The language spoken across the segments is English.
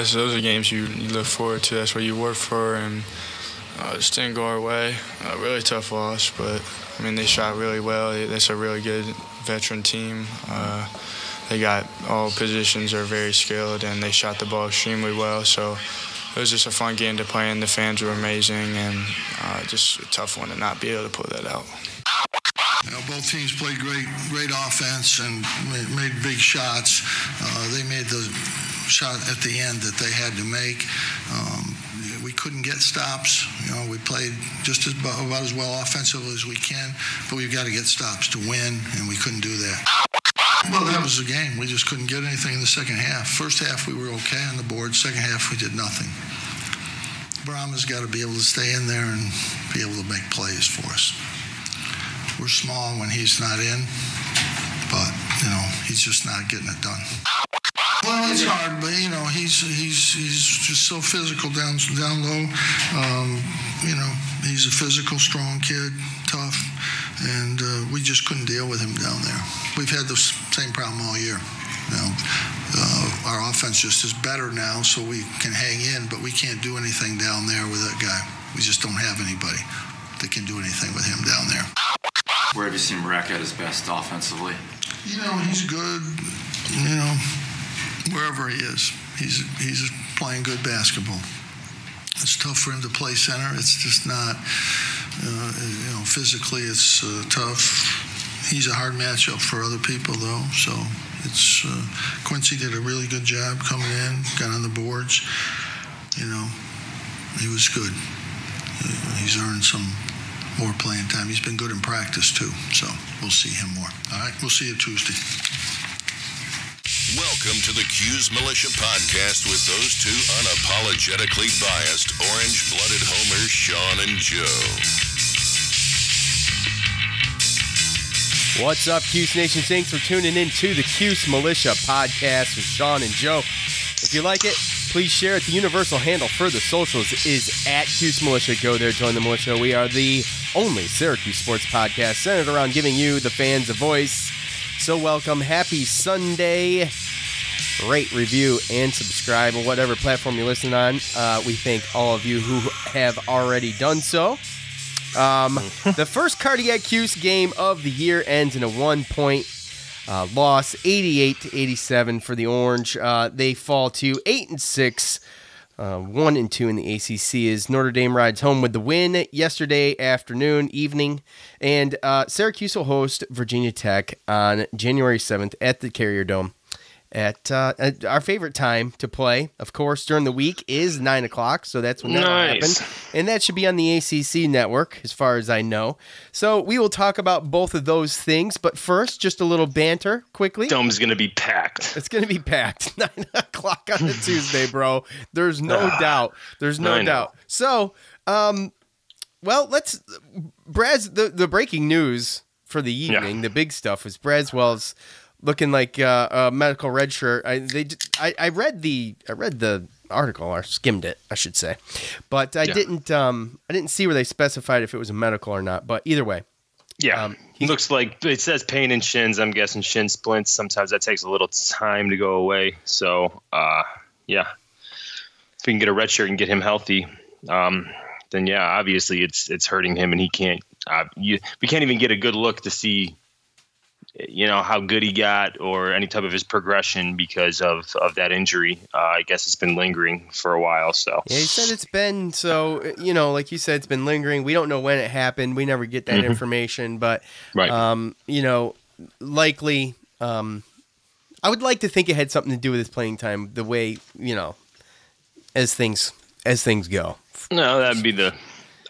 those are games you look forward to. That's what you work for, and it just didn't go our way. Really tough loss, but, I mean, they shot really well. That's a really good veteran team. They got all positions are very skilled, and they shot the ball extremely well. So it was just a fun game to play in. The fans were amazing, and just a tough one to not be able to pull that out. Both teams played great offense and made big shots. They made the shot at the end that they had to make. We couldn't get stops. We played just about as well offensively as we can, but we've got to get stops to win, and we couldn't do that. Well, that was the game. We just couldn't get anything in the second half. First half, we were okay on the board. Second half, we did nothing. Brahma's got to be able to stay in there and be able to make plays for us. We're small when he's not in, but, he's just not getting it done. Well, it's hard, but, he's just so physical down low. He's a physical, strong kid, tough, and we just couldn't deal with him down there. We've had the same problem all year. Our offense just is better now, so we can hang in, but we can't do anything down there with that guy. We just don't have anybody that can do anything with him down there. Where have you seen Rack at his best offensively? He's good, wherever he is. He's playing good basketball. It's tough for him to play center. It's just not, physically it's tough. He's a hard matchup for other people, though. So it's Quincy did a really good job coming in, got on the boards. He was good. He's earned some more playing time. He's been good in practice, too. So we'll see him more. All right, we'll see you Tuesday. Welcome to the Cuse Militia Podcast with those two unapologetically biased, orange-blooded homers, Sean and Joe. What's up, Cuse Nation? Thanks for tuning in to the Cuse Militia Podcast with Sean and Joe. If you like it, please share it. The universal handle for the socials is @Cuse Militia. Go there, join the militia. We are the only Syracuse sports podcast centered around giving you, the fans, a voice. So welcome. Happy Sunday. Rate, review, and subscribe on whatever platform you listen on. We thank all of you who have already done so. The first Cardiac Cuse game of the year ends in a 1-point loss, 88-87 for the Orange. They fall to 8-6, 1-2 in the ACC as Notre Dame rides home with the win yesterday evening. And Syracuse will host Virginia Tech on January 7th at the Carrier Dome. At our favorite time to play, of course, during the week is 9 o'clock, so that's when that will happen. And that should be on the ACC network, as far as I know. So we will talk about both of those things, but first, just a little banter, quickly. Dome's going to be packed. It's going to be packed. 9 o'clock on a Tuesday, bro. There's no doubt. There's no doubt. So, Brad's, the breaking news for the evening, the big stuff, was Braswell's looking like a medical redshirt. I read the article, or skimmed it, I should say, but I didn't see where they specified if it was a medical or not. But either way, he looks like it says pain in shins. I'm guessing shin splints. Sometimes that takes a little time to go away. So if we can get a redshirt and get him healthy, then obviously it's hurting him, and he can't. We can't even get a good look to see how good he got or any type of his progression because of that injury. I guess it's been lingering for a while. So he said it's been like you said, it's been lingering. We don't know when it happened. We never get that information, but likely. I would like to think it had something to do with his playing time. The way as things go. No, that'd be the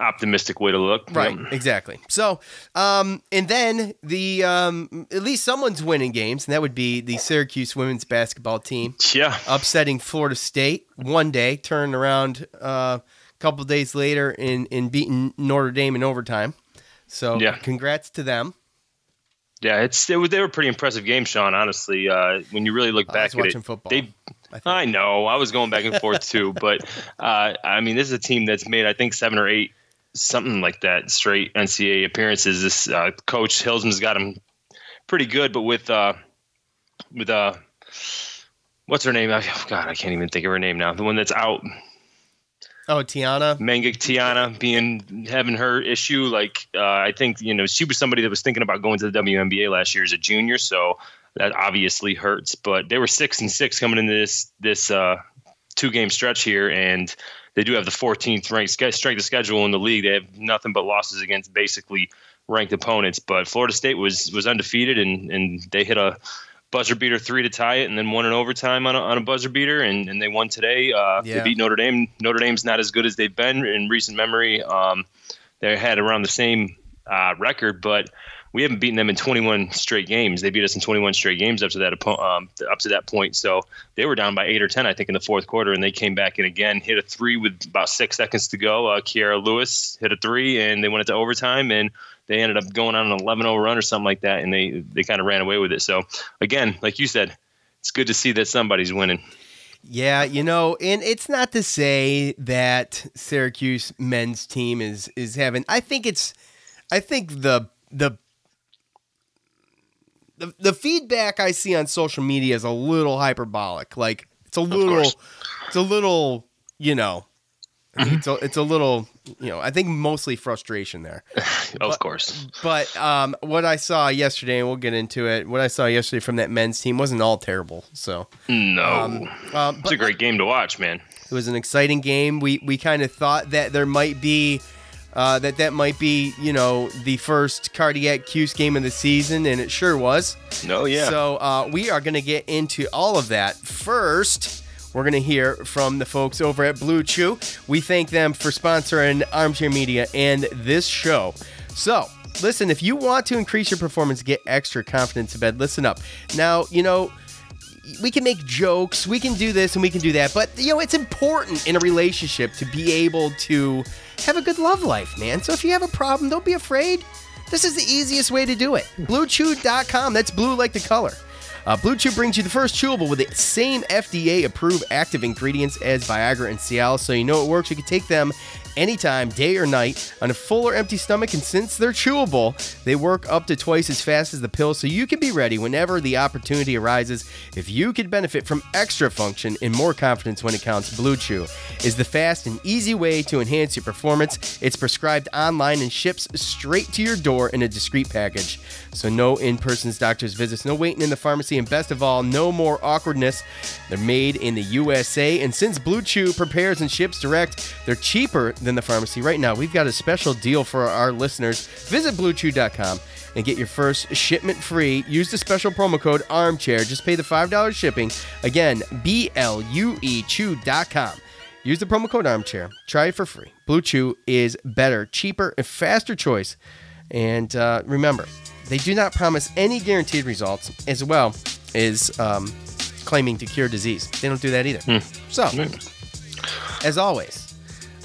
optimistic way to look. Right, exactly. So, and then the at least someone's winning games, and that would be the Syracuse women's basketball team. Yeah. Upsetting Florida State one day, turning around a couple days later in beating Notre Dame in overtime. So, congrats to them. Yeah, they were pretty impressive games, Sean, honestly. When you really look back at it. Football. I know. I was going back and forth too, but this is a team that's made, I think, 7 or 8, something like that, straight NCAA appearances. This coach Hilsman's got him pretty good, but with what's her name? God, I can't even think of her name now. The one that's out. Oh, Tiana. Having her issue. Like, I think, she was somebody that was thinking about going to the WNBA last year as a junior. So that obviously hurts, but they were 6-6 coming into this 2-game stretch here. And they do have the 14th ranked strength of schedule in the league. They have nothing but losses against basically ranked opponents, but Florida State was undefeated and they hit a buzzer beater 3 to tie it, and then won in overtime on a buzzer beater, and they won today. They beat Notre Dame. Notre Dame's not as good as they've been in recent memory. They had around the same record, but we haven't beaten them in 21 straight games. They beat us in 21 straight games up to that point. So they were down by 8 or 10, I think, in the fourth quarter, and they came back in again, hit a 3 with about 6 seconds to go. Kiara Lewis hit a 3, and they went into overtime, and they ended up going on an 11-0 run or something like that, and they kind of ran away with it. So, again, like you said, it's good to see that somebody's winning. Yeah, and it's not to say that Syracuse men's team is having. I think the feedback I see on social media is a little hyperbolic. Like it's a little, it's a little, I think mostly frustration there. Of course. But what I saw yesterday, and we'll get into it, what I saw yesterday from that men's team wasn't all terrible. So no, it's a great game to watch, man. It was an exciting game. We kind of thought that there might be that might be, the first cardiac Cuse game of the season, and it sure was. Oh, yeah. So we are going to get into all of that. First, we're going to hear from the folks over at Blue Chew. We thank them for sponsoring Armchair Media and this show. So, listen, if you want to increase your performance, get extra confidence in bed, listen up. Now, we can make jokes, we can do this and we can do that, but, it's important in a relationship to be able to have a good love life, man. So if you have a problem, don't be afraid. This is the easiest way to do it. BlueChew.com. That's blue like the color. Blue Chew brings you the first chewable with the same FDA-approved active ingredients as Viagra and Cialis, so you know it works. You can take them anytime, day or night, on a full or empty stomach, and since they're chewable, they work up to twice as fast as the pill, so you can be ready whenever the opportunity arises. If you could benefit from extra function and more confidence when it counts, Blue Chew is the fast and easy way to enhance your performance. It's prescribed online and ships straight to your door in a discreet package. So no in-person doctor's visits, no waiting in the pharmacy, and best of all, no more awkwardness. They're made in the USA, and since Blue Chew prepares and ships direct, they're cheaper than the pharmacy. Right now, we've got a special deal for our listeners. Visit BlueChew.com and get your first shipment free. Use the special promo code ARMCHAIR. Just pay the $5 shipping. Again, BLUEChew.com. Use the promo code ARMCHAIR. Try it for free. Blue Chew is better, cheaper, and faster choice. And remember, they do not promise any guaranteed results, as well as claiming to cure disease. They don't do that either. So, as always,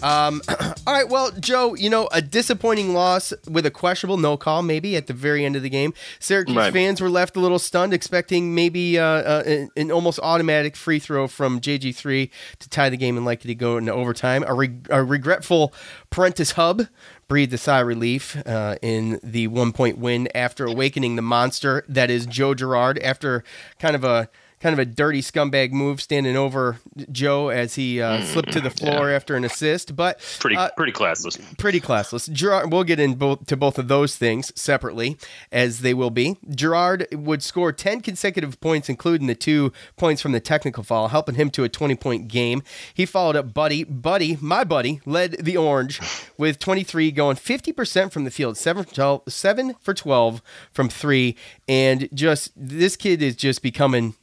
all right, well, Joe, a disappointing loss with a questionable no call maybe at the very end of the game. Syracuse fans were left a little stunned, expecting maybe an almost automatic free throw from JG3 to tie the game and likely to go into overtime. A regretful Prentice Hub breathed a sigh of relief in the 1-point win after awakening the monster that is Joe Girard after kind of a dirty scumbag move standing over Joe as he slipped to the floor after an assist, but pretty classless. Pretty classless. Girard, we'll get into both of those things separately, as they will be. Girard would score 10 consecutive points, including the 2 points from the technical foul, helping him to a 20-point game. He followed up Buddy, my buddy, led the Orange with 23, going 50% from the field, 7 for 12 from 3, and just this kid is just becoming.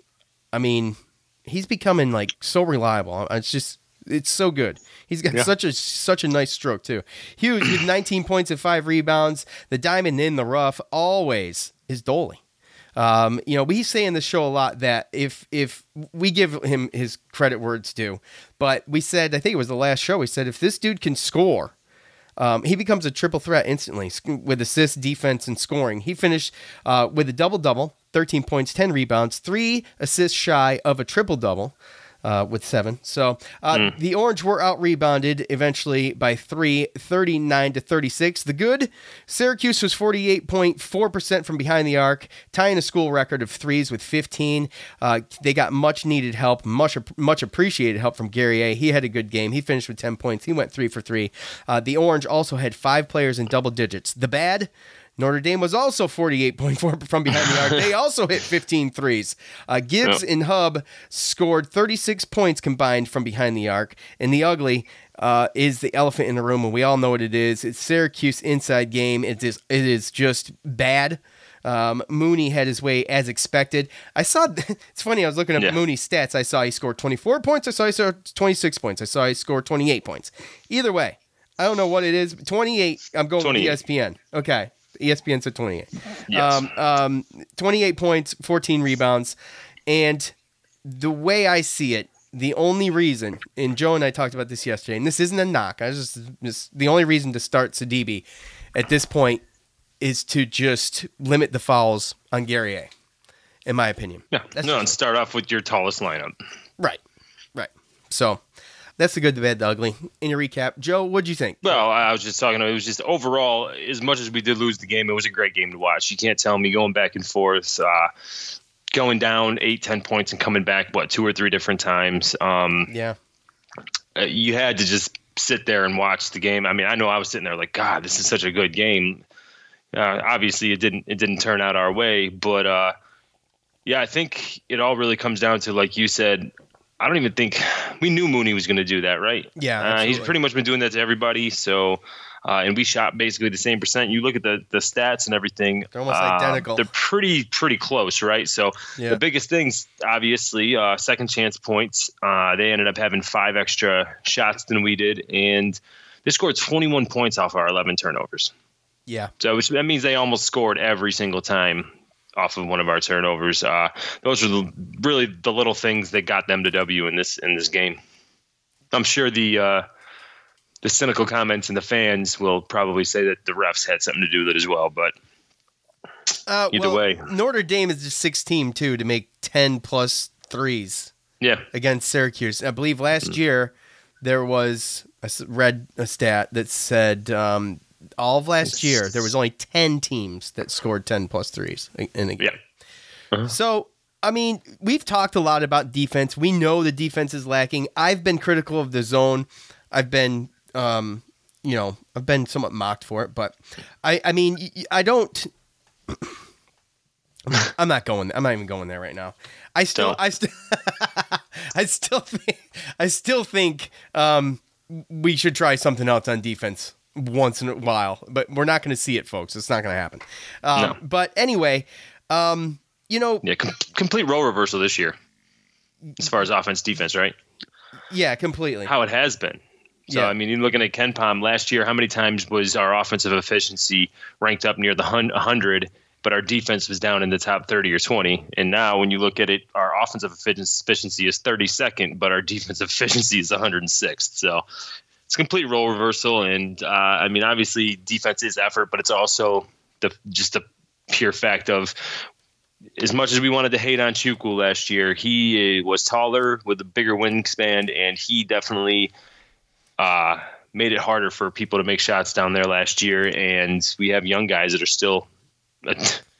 I mean, he's becoming like so reliable. It's so good. He's got such a nice stroke too. Hughes with 19 points and 5 rebounds. The diamond in the rough always is Doley. We say in the show a lot that if we give him his credit where it's due, but we said, I think it was the last show, we said if this dude can score, he becomes a triple threat instantly with assists, defense, and scoring. He finished with a double-double, 13 points, 10 rebounds, 3 assists shy of a triple-double. with 7. So the Orange were out-rebounded eventually by 3, 39-36. The good, Syracuse was 48.4% from behind the arc, tying a school record of threes with 15. They got much-needed help, much appreciated help from Gary A. He had a good game. He finished with 10 points. He went 3 for 3. The Orange also had 5 players in double digits. The bad, Notre Dame was also 48.4 from behind the arc. They also hit 15 threes. Gibbs and Hub scored 36 points combined from behind the arc. And the ugly is the elephant in the room, and we all know what it is. It's Syracuse inside game. It is just bad. Mooney had his way as expected. I saw, it's funny, I was looking at Mooney's stats. I saw he scored 24 points. I saw he scored 26 points. I saw he scored 28 points. Either way, I don't know what it is. 28, I'm going 28. With ESPN. Okay. ESPN said 28. Yes. 28 points, 14 rebounds. And the way I see it, the only reason, and Joe and I talked about this yesterday, and this isn't a knock, I just the only reason to start Sidibe at this point is to just limit the fouls on Gary A., in my opinion. Yeah, and start off with your tallest lineup. Right. So that's the good, the bad, the ugly. In your recap, Joe, what'd you think? Well, I was just talking, it was just overall, as much as we did lose the game, it was a great game to watch. You can't tell me going back and forth, going down 8-10 points and coming back, 2 or 3 different times. You had to just sit there and watch the game. I mean, I know I was sitting there like, God, this is such a good game. Obviously, it didn't turn out our way, but I think it all really comes down to, like you said, I don't even think we knew Mooney was going to do that, right? Yeah, he's pretty much been doing that to everybody. So, and we shot basically the same percent. You look at the stats and everything; they're almost identical. They're pretty close, right? So the biggest things, obviously, second chance points. They ended up having 5 extra shots than we did, and they scored 21 points off our 11 turnovers. Yeah. So that means they almost scored every single time off of one of our turnovers. Those are really the little things that got them to W in this game. I'm sure the cynical comments and the fans will probably say that the refs had something to do with it as well. But either way, Notre Dame is the 6th team too to make 10 plus threes. Yeah, against Syracuse. I believe last year there was a stat that said all of last year there was only 10 teams that scored 10 plus threes in a game. Yeah. So, I mean, we've talked a lot about defense. We know the defense is lacking. I've been critical of the zone. I've been, I've been somewhat mocked for it, but I mean, I don't. I'm not even going there right now. I still think we should try something else on defense once in a while, but we're not going to see it, folks. It's not going to happen. No. But anyway, complete role reversal this year as far as offense, defense, right? Yeah, completely. How it has been. So, I mean, you're looking at Ken Pom last year, how many times was our offensive efficiency ranked up near the 100, but our defense was down in the top 30 or 20? And now when you look at it, our offensive efficiency is 32nd, but our defensive efficiency is 106th. So it's complete role reversal. And, I mean, obviously defense is effort, but it's also just the pure fact of, as much as we wanted to hate on Chukwu last year, he was taller with a bigger wingspan, and he definitely made it harder for people to make shots down there last year. And we have young guys that are still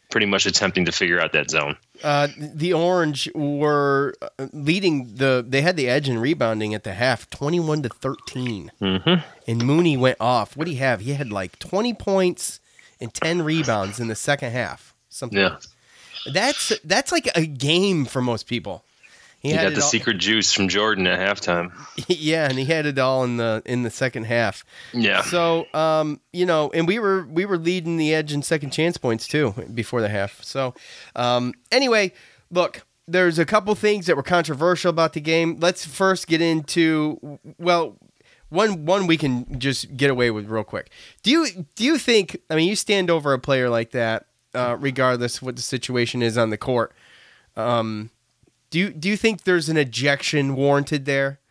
pretty much attempting to figure out that zone. The Orange were leading they had the edge in rebounding at the half, 21-13. Mm-hmm. And Mooney went off. What did he have? He had like 20 points and 10 rebounds in the second half. That's like a game for most people. He got the secret juice from Jordan at halftime. Yeah, and he had it all in the second half. Yeah. So, and we were leading the edge in second chance points too before the half. So, anyway, look, there's a couple things that were controversial about the game. Let's first get into one we can just get away with real quick. Do you think? I mean, you stand over a player like that, regardless of what the situation is on the court. Do you think there's an ejection warranted there,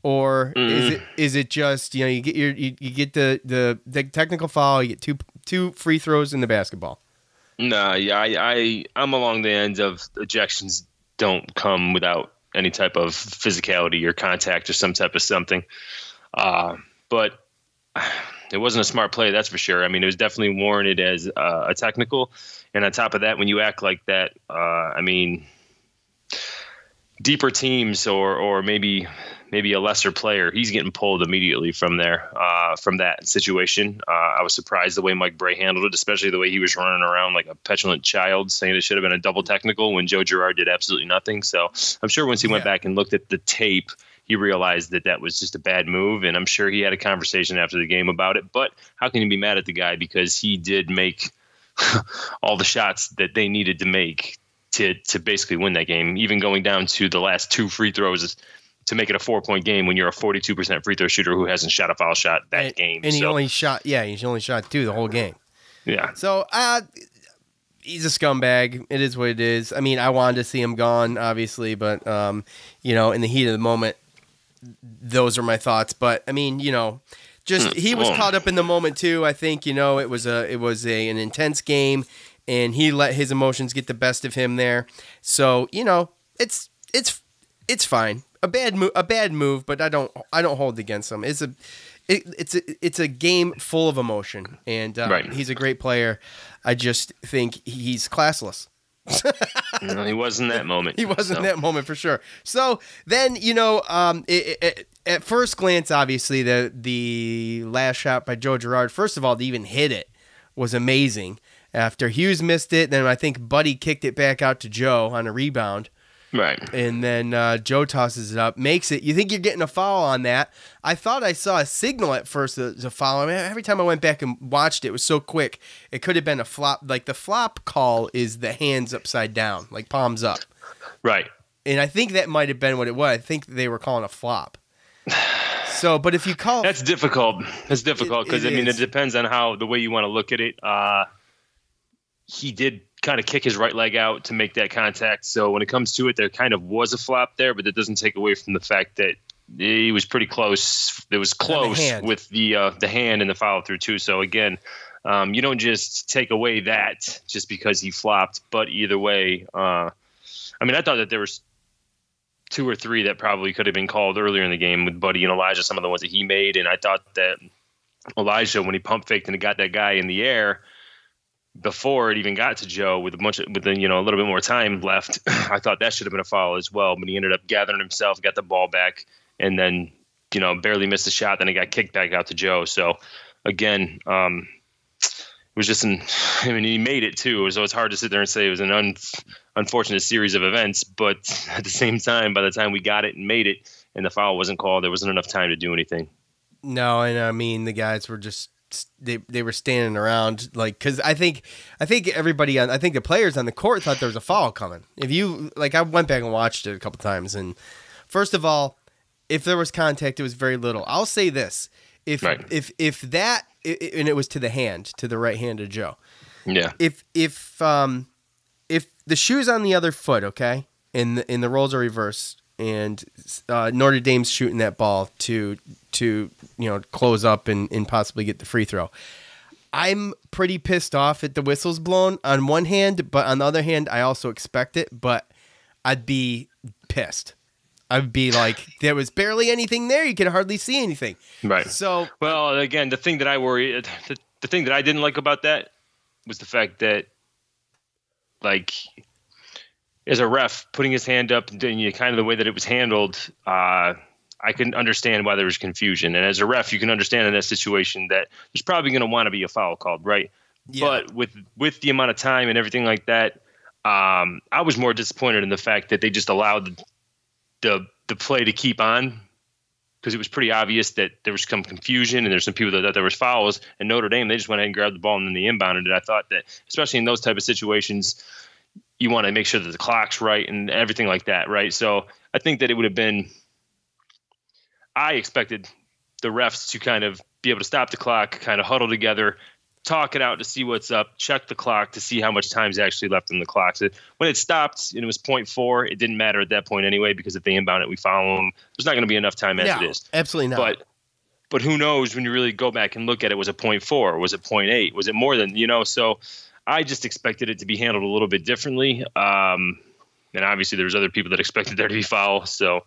or is it just you get the technical foul, you get two free throws in the basketball? No, yeah, I'm along the end of ejections don't come without any type of physicality or contact or some type of something. But it wasn't a smart play, that's for sure. I mean, it was definitely warranted as a technical. And on top of that, when you act like that, I mean, deeper teams or maybe a lesser player, he's getting pulled immediately from there, from that situation. I was surprised the way Mike Bray handled it, especially the way he was running around like a petulant child saying it should have been a double technical when Joe Girard did absolutely nothing. So I'm sure once he went back and looked at the tape, he realized that was just a bad move. And I'm sure he had a conversation after the game about it. But how can you be mad at the guy? Because he did make all the shots that they needed to make to basically win that game, even going down to the last 2 free throws to make it a 4-point game when you're a 42% free throw shooter who hasn't shot a foul shot that game. And he only shot 2 the whole game. Yeah. So he's a scumbag. It is what it is. I mean, I wanted to see him gone, obviously, but in the heat of the moment, those are my thoughts. But I mean, just he was caught up in the moment too. I think it was an intense game, and he let his emotions get the best of him there. So it's fine. A bad move, but I don't hold it against him. It's a game full of emotion, and right. He's a great player. I just think he's classless. No, he wasn't that moment. He wasn't that moment for sure. So then, at first glance, obviously the last shot by Joe Girard, first of all, to even hit it was amazing. After Hughes missed it, then I think Buddy kicked it back out to Joe on a rebound. Right. And then Joe tosses it up, makes it. You think you're getting a foul on that. I thought I saw a signal at first as a foul. I mean, every time I went back and watched it was so quick. It could have been a flop. Like the flop call is the hands upside down, like palms up. Right. And I think that might have been what it was. I think they were calling a flop. So, but if you call... That's difficult. That's difficult because, it depends on the way you want to look at it. He did kind of kick his right leg out to make that contact. So when it comes to it, there kind of was a flop there, but that doesn't take away from the fact that he was pretty close. It was close with the hand and the follow through too. So again, you don't just take away that just because he flopped. But either way, I thought that there was 2 or 3 that probably could have been called earlier in the game with Buddy and Elijah, some of the ones that he made. And I thought that Elijah, when he pump faked and got that guy in the air, before it even got to Joe with a little bit more time left, I thought that should have been a foul as well. But he ended up gathering himself, got the ball back, and then, barely missed a shot. Then he got kicked back out to Joe. So again, it was just he made it too. So it's hard to sit there and say it was an unfortunate series of events. But at the same time, by the time we got it and made it and the foul wasn't called, there wasn't enough time to do anything. No, and I mean, the guys were just, they were standing around because I think everybody I think the players on the court thought there was a foul coming. I went back and watched it a couple times, and first of all, if there was contact, it was very little. I'll say this: if that and it was to the right hand of Joe. Yeah. If the shoe's on the other foot, okay, and the roles are reversed, and Notre Dame's shooting that ball to close up and possibly get the free throw, I'm pretty pissed off at the whistles blown on one hand, but on the other hand, I also expect it, but I'd be pissed. I'd be like, there was barely anything there. You could hardly see anything. Right. So, well, again, the thing that I worry, the thing that I didn't like about that was the fact that, as a ref putting his hand up and kind of the way that it was handled, I can understand why there was confusion. And as a ref, you can understand in that situation that there's probably going to want to be a foul called, right? Yeah. But with the amount of time and everything like that, I was more disappointed in the fact that they just allowed the play to keep on, because it was pretty obvious that there was some confusion and there's some people that thought there was fouls. And Notre Dame, they just went ahead and grabbed the ball and then they inbounded it. I thought that, especially in those type of situations, you want to make sure that the clock's right and everything like that, right? So I think that it would have been – I expected the refs to kind of be able to stop the clock, kind of huddle together, talk it out to see what's up, check the clock to see how much time's actually left in the clock. So when it stopped and it was 0.4, it didn't matter at that point anyway, because if they inbound it, we follow them. There's not going to be enough time as it is. Absolutely not. But who knows when you really go back and look at it, was it 0.4? Was it 0.8? Was it more than, so I just expected it to be handled a little bit differently. And obviously there's other people that expected there to be foul. So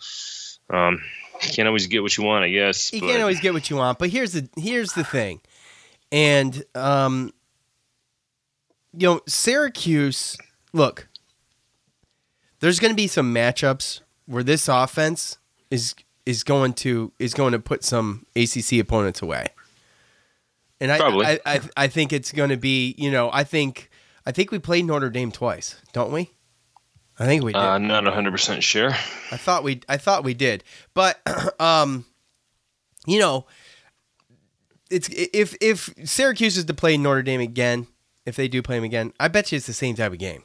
you can't always get what you want, I guess. You can't always get what you want. But here's the thing. And, Syracuse, look, there's going to be some matchups where this offense is going to put some ACC opponents away. And I think it's going to be, I think we played Notre Dame twice, don't we? I think we did. Not 100% sure. I thought we did. But it's if Syracuse is to play Notre Dame again, if they do play them again, I bet you it's the same type of game.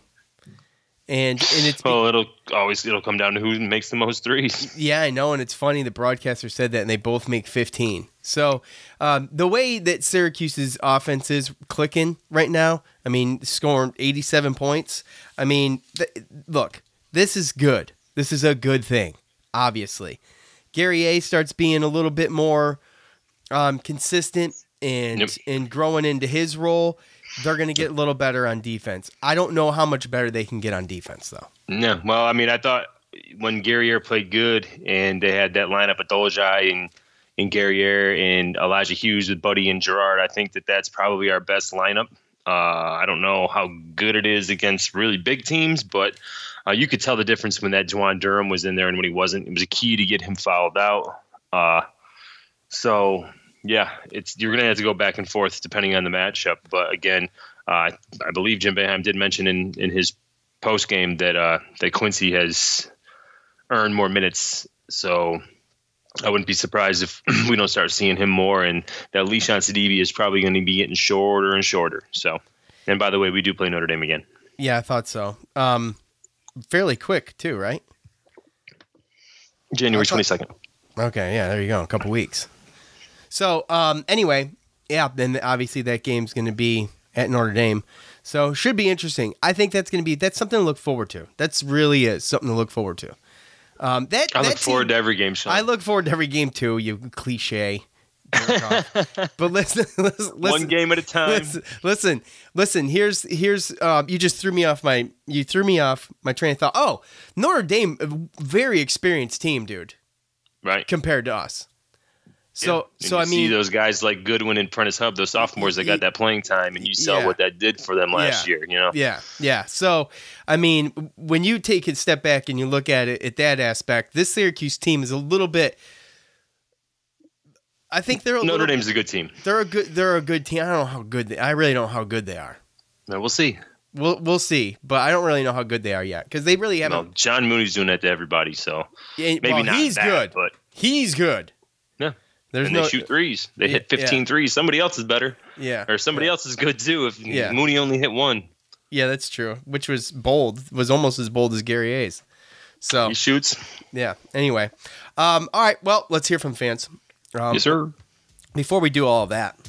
And it's it'll come down to who makes the most threes. Yeah, I know, and it's funny the broadcaster said that, and they both make 15. So the way that Syracuse's offense is clicking right now, I mean, scoring 87 points. I mean, look, this is good. This is a good thing. Obviously, Gary A starts being a little bit more consistent and growing into his role. They're going to get a little better on defense. I don't know how much better they can get on defense, though. No, well, I mean, I thought when Guerriere played good and they had that lineup of Dolezaj and Guerriere and Elijah Hughes with Buddy and Gerard, I think that's probably our best lineup. I don't know how good it is against really big teams, but you could tell the difference when that Juwan Durham was in there and when he wasn't. It was a key to get him fouled out. Yeah, you're going to have to go back and forth depending on the matchup. But again, I believe Jim Boeheim did mention in his post game that Quincy has earned more minutes. So I wouldn't be surprised if we don't start seeing him more, and that Leishon Sidibe is probably going to be getting shorter and shorter. So, and by the way, we do play Notre Dame again. Yeah, I thought so. Fairly quick too, right? January 22nd. Okay, yeah, there you go. A couple weeks. So, anyway, yeah, then obviously that game's going to be at Notre Dame. So, should be interesting. I think that's something to look forward to. That's really is something to look forward to. I look forward to every game, Sean. I look forward to every game too, you cliche. But listen, one game at a time. Listen, here's you just threw me off my train of thought. Oh, Notre Dame, a very experienced team, dude. Right. Compared to us. So I mean, see those guys like Goodwin and Prentice Hub, those sophomores that got that playing time, and you saw what that did for them last year. Yeah. So I mean, when you take a step back and you look at it at that aspect, this Syracuse team is a little bit. I think Notre Dame's a good team. They're a good team. I don't know how good I really don't know how good they are. No, we'll see. We'll see, but I don't really know how good they are yet because they really haven't. No, John Mooney's doing that to everybody, so maybe not. He's good, but he's good. Yeah. They shoot threes. They hit 15 threes. Somebody else is better. Yeah. Or somebody else is good too if Mooney only hit one. Yeah, that's true. Which was bold. Was almost as bold as Gary A's. So he shoots. Yeah. Anyway. All right. Well, let's hear from fans. Yes, sir. Before we do all of that,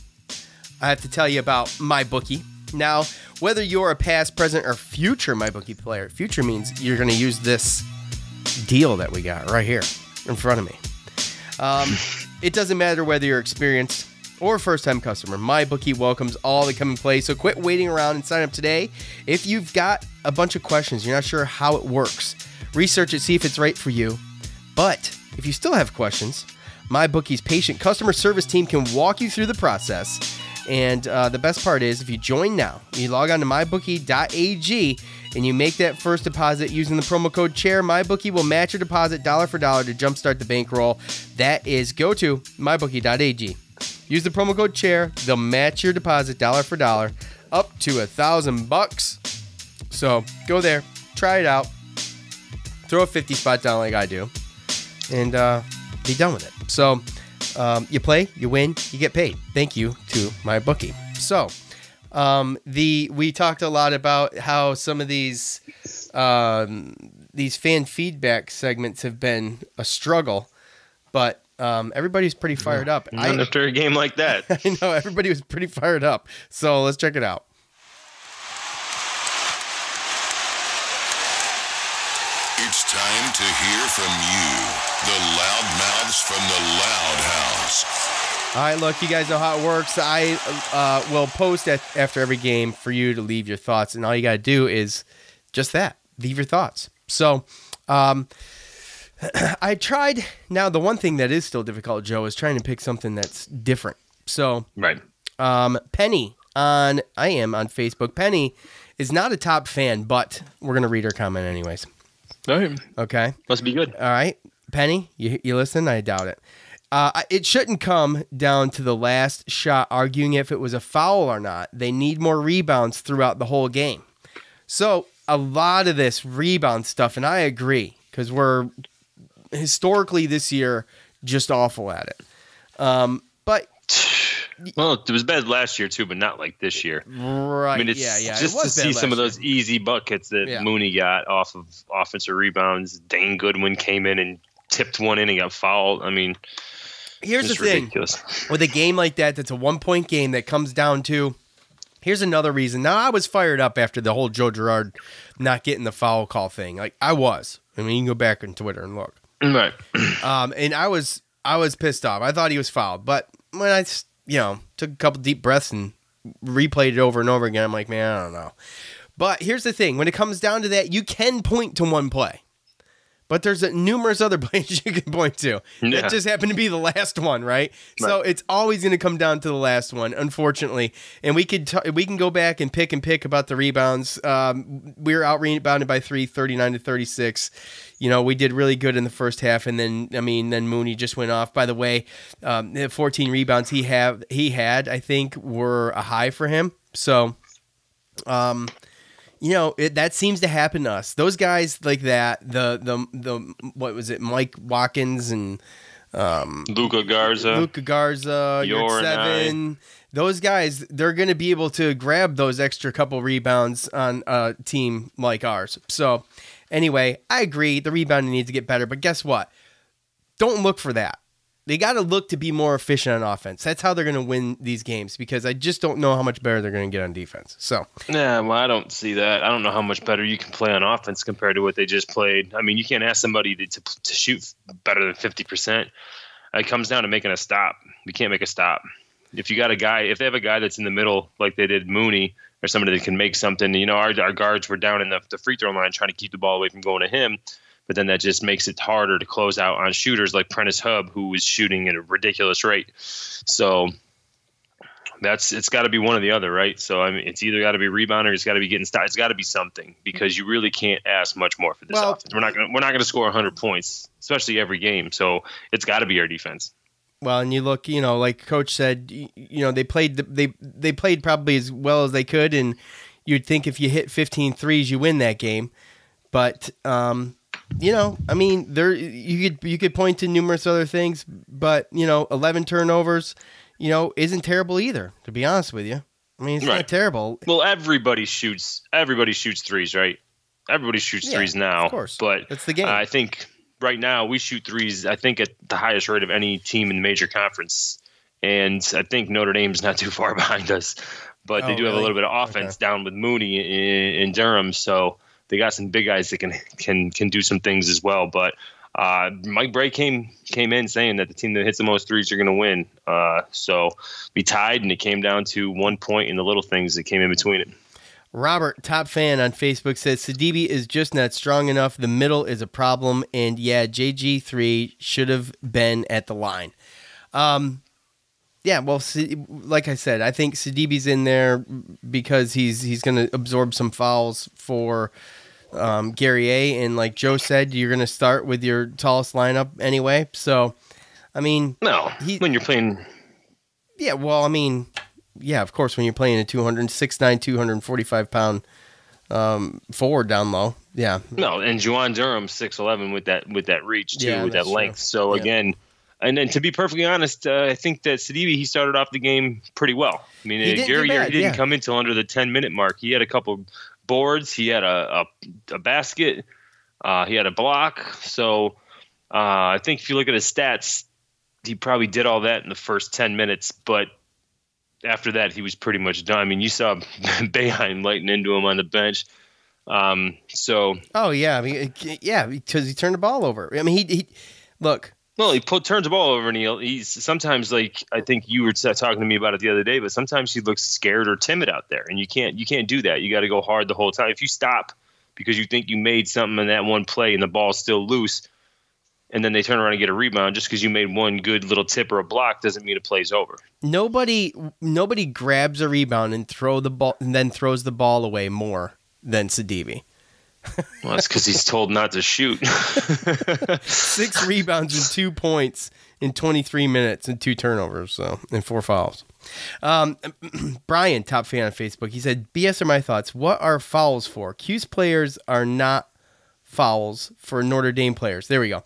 I have to tell you about MyBookie. Now, whether you're a past, present, or future MyBookie player, future means you're going to use this deal that we got right here in front of me. It doesn't matter whether you're experienced or a first-time customer. MyBookie welcomes all that come and play, so quit waiting around and sign up today. If you've got a bunch of questions, you're not sure how it works, research it, see if it's right for you. But if you still have questions, MyBookie's patient customer service team can walk you through the process. And the best part is, if you join now, you log on to mybookie.ag and you make that first deposit using the promo code CHAIR, MyBookie will match your deposit dollar for dollar to jumpstart the bankroll. That is, go to mybookie.ag. Use the promo code CHAIR. They'll match your deposit dollar for dollar up to $1,000. So go there, try it out, throw a 50 spot down like I do, and be done with it. So you play, you win, you get paid. Thank you to MyBookie. So we talked a lot about how some of these fan feedback segments have been a struggle, but everybody's pretty fired up. Not after a game like that. I know, everybody was pretty fired up. So let's check it out. It's time to hear from you, the loudmouths from the Loud House. All right, look, you guys know how it works. I will post after every game for you to leave your thoughts, and all you got to do is just that. Leave your thoughts. So I tried. Now, the one thing that is still difficult, Joe, is trying to pick something that's different. So Right. Penny I am on Facebook. Penny is not a top fan, but we're going to read her comment anyways. All right. Okay. Must be good. All right. Penny, you listen? I doubt it. It shouldn't come down to the last shot arguing if it was a foul or not. They need more rebounds throughout the whole game. So a lot of this rebound stuff, and I agree, because we're historically this year just awful at it. But well, it was bad last year too, but not like this year. Right. I mean, it's just to see some of those easy buckets that Mooney got off of offensive rebounds. Dane Goodwin came in and tipped one in and got fouled. I mean, here's the thing. Ridiculous. With a game like that's a 1-point game that comes down to, here's another reason. Now, I was fired up after the whole Joe Girard not getting the foul call thing. Like, I was. I mean, you can go back on Twitter and look. Right. And I was pissed off. I thought he was fouled. But when I, took a couple deep breaths and replayed it over and over again, I'm like, man, I don't know. But here's the thing. When it comes down to that, you can point to one play. But there's numerous other plays you can point to. Yeah. That just happened to be the last one, right? So it's always going to come down to the last one, unfortunately. And we can go back and pick about the rebounds. We were out rebounded by 39-36. We did really good in the first half, and then Mooney just went off. By the way, the 14 rebounds he had, I think, were a high for him. So, that seems to happen to us. Those guys like that, the what was it, Mike Watkins and Luka Garza, Yurt Seven. Those guys, they're going to be able to grab those extra couple rebounds on a team like ours. So, anyway, I agree. The rebounding needs to get better, but guess what? Don't look for that. They got to look to be more efficient on offense. That's how they're going to win these games, because I just don't know how much better they're going to get on defense. So, yeah, well, I don't see that. I don't know how much better you can play on offense compared to what they just played. I mean, you can't ask somebody to shoot better than 50%. It comes down to making a stop. You can't make a stop. If they have a guy that's in the middle like they did Mooney, or somebody that can make something, our guards were down in the free throw line trying to keep the ball away from going to him. But then that just makes it harder to close out on shooters like Prentice Hub, who was shooting at a ridiculous rate. So it's got to be one or the other, right? So I mean, it's either got to be rebounder, it's got to be getting stopped, it's got to be something, because you really can't ask much more for this offense. We're not going to score 100 points, especially every game. So it's got to be our defense. Well, and you look, like Coach said, they played probably as well as they could, and you'd think if you hit 15 threes, you win that game. But you could point to numerous other things, but 11 turnovers, isn't terrible either, to be honest with you. I mean, it's not terrible. Well, everybody shoots threes, right? Everybody shoots threes now, of course. But that's the game. I think right now we shoot threes, I think, at the highest rate of any team in the major conference, and I think Notre Dame's not too far behind us, but they do have a little bit of offense down with Mooney in Durham, so they got some big guys that can do some things as well. But Mike Bray came in saying that the team that hits the most threes are going to win. So we tied, and it came down to 1 point in the little things that came in between it. Robert, top fan on Facebook, says Sidibe is just not strong enough. The middle is a problem, and JG3 should have been at the line. Yeah, well, like I said, I think Sidibe's in there because he's going to absorb some fouls for Gary A. And like Joe said, you're going to start with your tallest lineup anyway. So, I mean, when you're playing. Yeah, well, I mean, yeah, of course, when you're playing a 6'9", 245-pound forward down low. Yeah. No, and Juwan Durham 6'11" with that reach too, with that length. True. So again. And then, to be perfectly honest, I think that Sidibe, he started off the game pretty well. I mean, Gary didn't come in until under the 10-minute mark. He had a couple boards. He had a basket. He had a block. So I think if you look at his stats, he probably did all that in the first 10 minutes. But after that, he was pretty much done. I mean, you saw Boeheim lighting into him on the bench. Oh, yeah. I mean, yeah, because he turned the ball over. I mean, he look. Well, he turns the ball over, and he's sometimes, like, I think you were talking to me about it the other day, but sometimes he looks scared or timid out there, and you can't do that. You got to go hard the whole time. If you stop because you think you made something in that one play and the ball's still loose, and then they turn around and get a rebound. Just because you made one good little tip or a block doesn't mean a play's over. Nobody grabs a rebound and then throws the ball away more than Sidibe. Well, that's because he's told not to shoot. 6 rebounds and 2 points in 23 minutes and 2 turnovers, and 4 fouls. Brian, top fan on Facebook, he said, BS are my thoughts. What are fouls for? Cuse players are not fouls for Notre Dame players. There we go.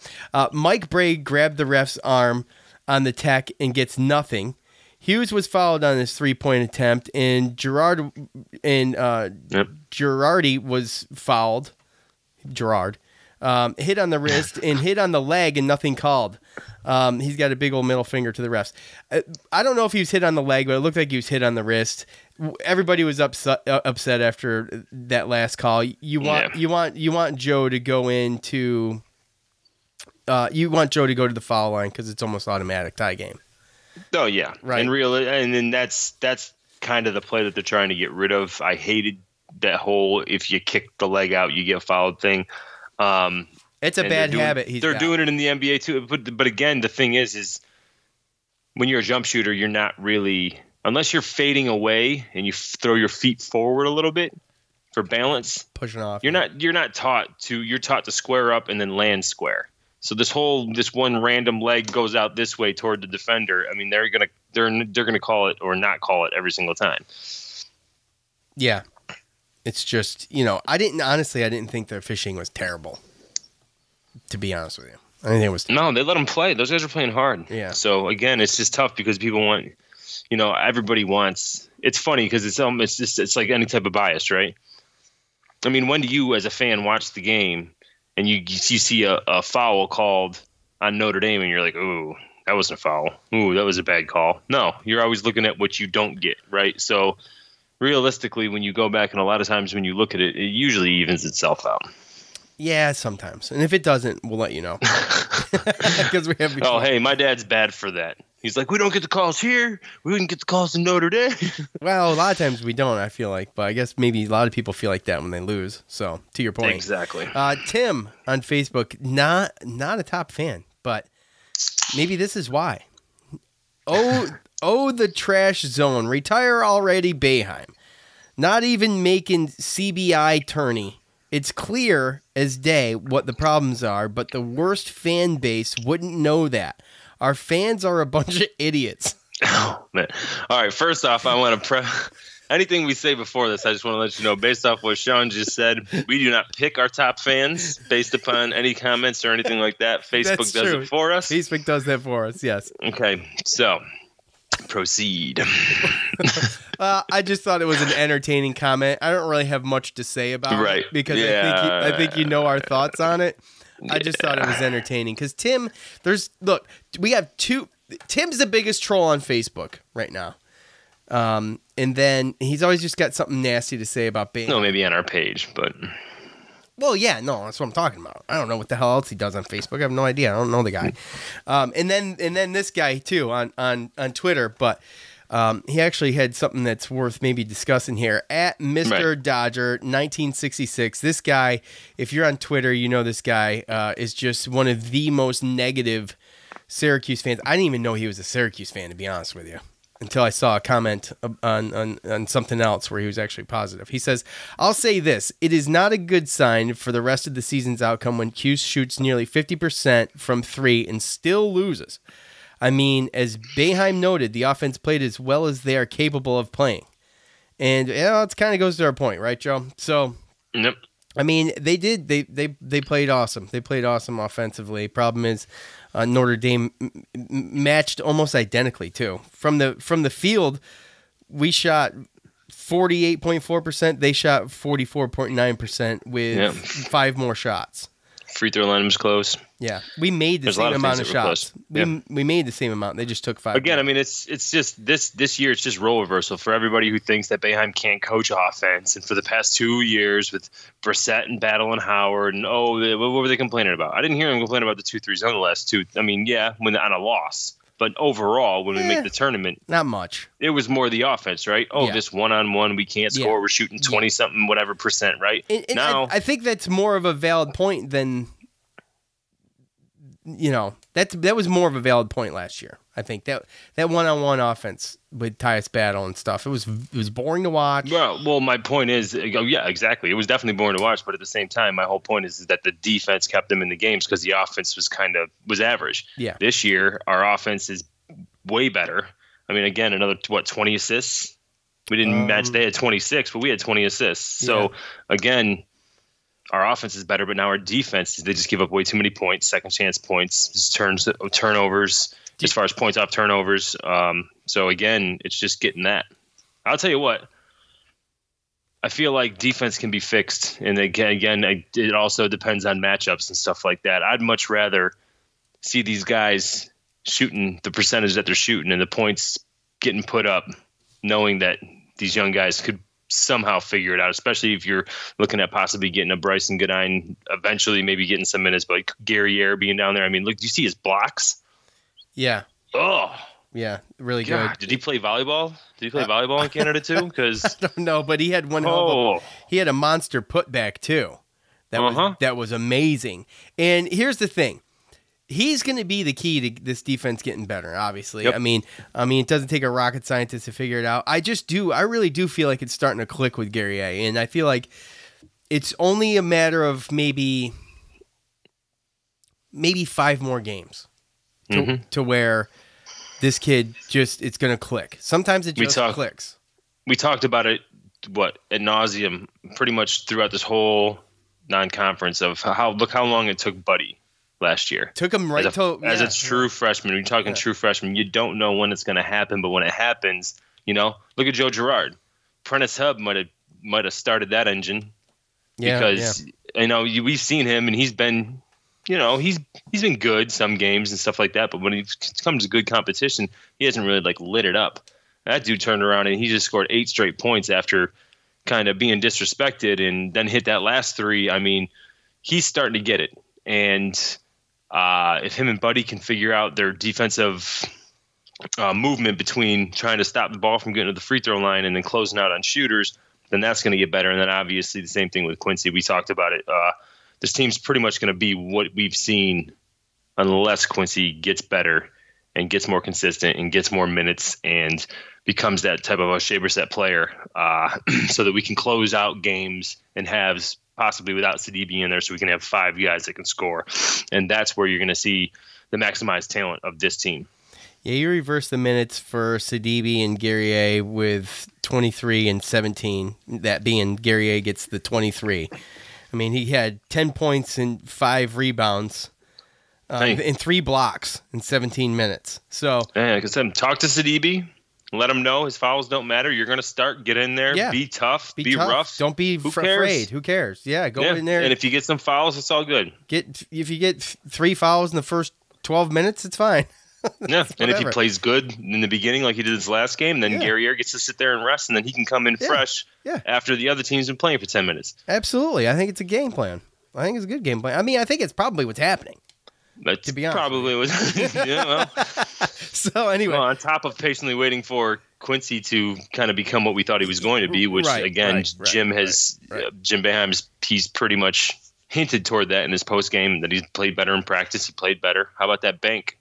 Mike Bray grabbed the ref's arm on the tech and gets nothing. Hughes was fouled on his 3-point attempt, and Girardi was fouled. Hit on the wrist and hit on the leg, and nothing called. He's got a big old middle finger to the refs. I don't know if he was hit on the leg, but it looked like he was hit on the wrist. Everybody was upset after that last call. You want Joe to go into. You want Joe to go to the foul line because it's almost automatic tie game. Oh yeah, right. And then that's kind of the play that they're trying to get rid of. I hated that whole if you kick the leg out, you get fouled thing. It's a bad habit. They're doing it in the NBA too. But again, the thing is when you're a jump shooter, you're not really, unless you're fading away and you throw your feet forward a little bit for balance, pushing off. You're not taught to. You're taught to square up and then land square. So this one random leg goes out this way toward the defender. I mean, they're gonna call it or not call it every single time. Yeah, it's just I didn't think their fishing was terrible. To be honest with you, I didn't think it was terrible. No, they let them play. Those guys are playing hard. Yeah. So again, it's just tough because people want, everybody wants. It's funny because it's like any type of bias, right? I mean, when do you as a fan watch the game? And you see a foul called on Notre Dame, and you're like, ooh, that wasn't a foul. Ooh, that was a bad call. No, you're always looking at what you don't get, right? So realistically, when you go back, and a lot of times when you look at it, it usually evens itself out. Yeah, sometimes. And if it doesn't, we'll let you know. Because we have. Oh, hey, my dad's bad for that. He's like, we don't get the calls here. We wouldn't get the calls in Notre Dame. Well, a lot of times we don't, I feel like. But I guess maybe a lot of people feel like that when they lose. So, to your point. Exactly. Tim on Facebook, not a top fan, but maybe this is why. The trash zone. Retire already, Boeheim. Not even making CBI tourney. It's clear as day what the problems are, but the worst fan base wouldn't know that. Our fans are a bunch of idiots. Oh, man. All right, first off, I want to anything we say before this, I just want to let you know, based off what Sean just said, we do not pick our top fans based upon any comments or anything like that. Facebook does it for us. Facebook does that for us, yes. Okay, so proceed. I just thought it was an entertaining comment. I don't really have much to say about it because I think you know our thoughts on it. I just thought it was entertaining because Tim, we have two. Tim's the biggest troll on Facebook right now. And then he's always just got something nasty to say about Bain. No, maybe on our page, but. Well, yeah, no, that's what I'm talking about. I don't know what the hell else he does on Facebook. I have no idea. I don't know the guy. And then this guy too on Twitter, but he actually had something that's worth maybe discussing here. At Mr. Dodger 1966. This guy, if you're on Twitter, you know this guy is just one of the most negative Syracuse fans. I didn't even know he was a Syracuse fan, to be honest with you, until I saw a comment on something else where he was actually positive. He says, I'll say this. It is not a good sign for the rest of the season's outcome when Cuse shoots nearly 50% from 3 and still loses. I mean, as Boeheim noted, the offense played as well as they are capable of playing. And it kind of goes to our point, right, Joe? So, yep. I mean, they did. They played awesome. They played awesome offensively. Problem is, Notre Dame matched almost identically too. From the field, we shot 48.4%. They shot 44.9% with 5 more shots. Free throw line was close. Yeah, we made the same amount of shots. We made the same amount. They just took 5. Again, I mean, it's just this year. It's just role reversal for everybody who thinks that Boeheim can't coach offense. And for the past 2 years with Brissett and Battle and Howard, and what were they complaining about? I didn't hear them complain about the 2 3s on the last 2. I mean, yeah, when on a loss, But overall, when we make the tournament, not much. It was more the offense, right? This one-on-one, we can't score. We're shooting 20-something, whatever percent, right? And now, I think that's more of a valid point than, that was more of a valid point last year. I think that one-on-one offense with Tyus Battle and stuff, it was boring to watch. Well, my point is, yeah, exactly. It was definitely boring to watch, but at the same time, my whole point is that the defense kept them in the games because the offense was average. Yeah. This year, our offense is way better. I mean, again, another 20 assists. We didn't match. They had 26, but we had 20 assists. So again, our offense is better, but now our defense, they just give up way too many points, second chance points, just turnovers. As far as points off turnovers. So, again, it's just getting that. I'll tell you what. I feel like defense can be fixed. And, again, it also depends on matchups and stuff like that. I'd much rather see these guys shooting the percentage that they're shooting and the points getting put up, knowing that these young guys could somehow figure it out, especially if you're looking at possibly getting a Bryson Goodine, eventually maybe getting some minutes, but like Gary Ayer being down there. I mean, look, do you see his blocks? Yeah. Oh. Yeah, really God. good. Did he play volleyball? Did he play volleyball in Canada too? Because I don't know, but he had he had a monster putback too. That was amazing. And here's the thing. He's going to be the key to this defense getting better, obviously. Yep. I mean, it doesn't take a rocket scientist to figure it out. I really do feel like it's starting to click with Gary A. And I feel like it's only a matter of maybe 5 more games. To where this kid it's going to click. Sometimes it just clicks. We talked about it, ad nauseum, pretty much throughout this whole non-conference of how long it took Buddy last year. Took him as a true freshman. We're talking true freshman. You don't know when it's going to happen, but when it happens, look at Joe Girard. Prentice Hub might have started that engine because we've seen him and he's been. He's been good some games and stuff like that, but when he comes to good competition, he hasn't really lit it up. That dude turned around and he just scored 8 straight points after kind of being disrespected and then hit that last 3. I mean, he's starting to get it. And if him and Buddy can figure out their defensive movement between trying to stop the ball from getting to the free throw line and then closing out on shooters, then that's going to get better. And then obviously the same thing with Quincy. We talked about it. This team's pretty much going to be what we've seen unless Quincy gets better and gets more consistent and gets more minutes and becomes that type of a Shaberset player so that we can close out games and have possibly without Sidibe in there so we can have 5 guys that can score. And that's where you're going to see the maximized talent of this team. Yeah, you reverse the minutes for Sidibe and Gary A with 23 and 17, that being Gary A gets the 23. I mean, he had 10 points and 5 rebounds and 3 blocks in 17 minutes. So, like I said, talk to Sidibe. Let him know his fouls don't matter. You're going to start. Get in there. Be tough. Be rough. Don't be afraid. Who cares? Yeah, go in there. And if you get some fouls, it's all good. If you get 3 fouls in the first 12 minutes, it's fine. Yeah, and if he plays good in the beginning like he did his last game, then Gary Ayer gets to sit there and rest, and then he can come in fresh after the other team's been playing for 10 minutes. Absolutely. I think it's a game plan. I think it's a good game plan. I mean, I think it's probably what's happening. That's to be honest. Probably was. So anyway. Well, on top of patiently waiting for Quincy to kind of become what we thought he was going to be, which Jim Boeheim, he's pretty much hinted toward that in his post game, that he's played better in practice. He played better. How about that bank?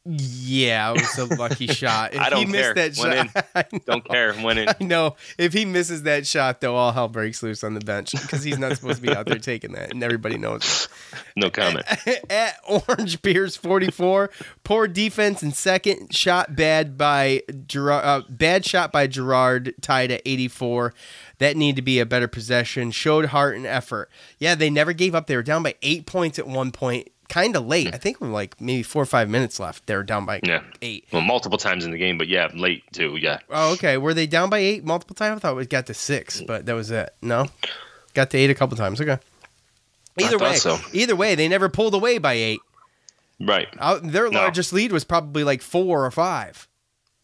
Yeah, it was a lucky shot. If I don't care. That shot, don't care. Went in. I know. If he misses that shot, though, all hell breaks loose on the bench because he's not supposed to be out there taking that, and everybody knows it. No comment. At Orange Beers 44, poor defense and second shot bad by Gerard, bad shot by Gerard, tied at 84. That needed to be a better possession. Showed heart and effort. Yeah, they never gave up. They were down by 8 points at one point. Kind of late. I think we're like maybe 4 or 5 minutes left. They were down by 8. Well, multiple times in the game, but late too. Yeah. Oh, okay. Were they down by 8 multiple times? I thought we got to 6, but that was it. No, got to 8 a couple times. Okay. Either way, they never pulled away by 8. Right. Their largest lead was probably like 4 or 5,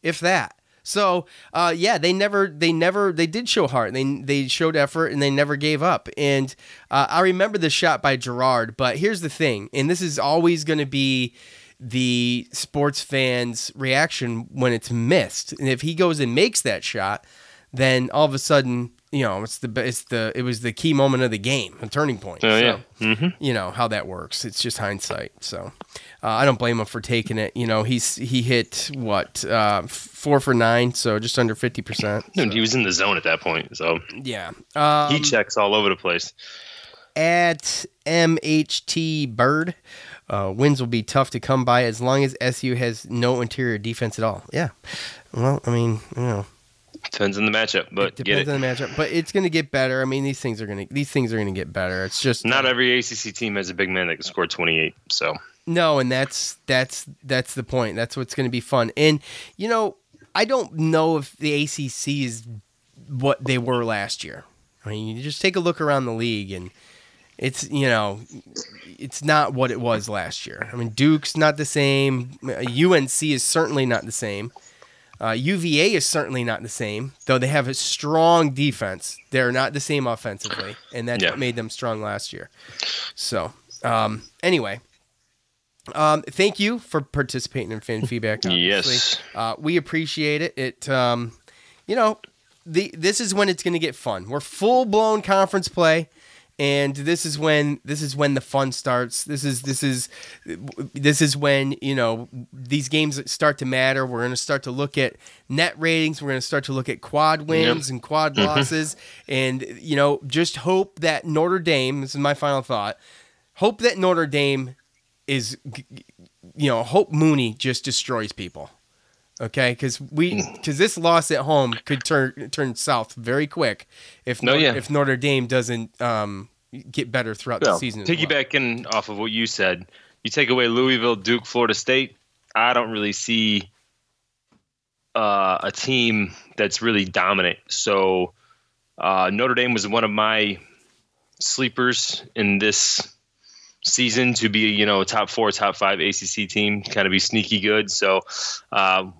if that. So, they did show heart. They showed effort and they never gave up. And I remember the shot by Gerard, but here's the thing, and this is always going to be the sports fans' reaction when it's missed. And if he goes and makes that shot, then all of a sudden, it was the key moment of the game, a turning point. You know how that works. It's just hindsight. So I don't blame him for taking it. He hit 4 for 9, so just under 50%. So. He was in the zone at that point. So yeah, he checks all over the place. At MHT Bird, wins will be tough to come by as long as SU has no interior defense at all. Yeah, well, I mean, depends on the matchup, but depends on the matchup. But it's going to get better. I mean, these things are going to get better. It's just not every ACC team has a big man that can score 28. So no, and that's the point. That's what's going to be fun. And I don't know if the ACC is what they were last year. I mean, you just take a look around the league and. It's it's not what it was last year. I mean, Duke's not the same. UNC is certainly not the same. UVA is certainly not the same, though they have a strong defense. They're not the same offensively, and that's what made them strong last year. So, anyway, thank you for participating in fan feedback. Obviously. Yes, we appreciate it. This is when it's going to get fun. We're full blown conference play. And this is when the fun starts. This is when these games start to matter. We're going to start to look at net ratings. We're going to start to look at quad wins and quad losses. And just hope that Notre Dame. This is my final thought. Hope that Notre Dame is, hope Mooney just destroys people. Okay, because this loss at home could turn south very quick if Notre Dame doesn't get better throughout the season. Piggybacking off of what you said, you take away Louisville, Duke, Florida State. I don't really see a team that's really dominant. So Notre Dame was one of my sleepers in this season to be, top 4, top 5 ACC team, kind of be sneaky good. So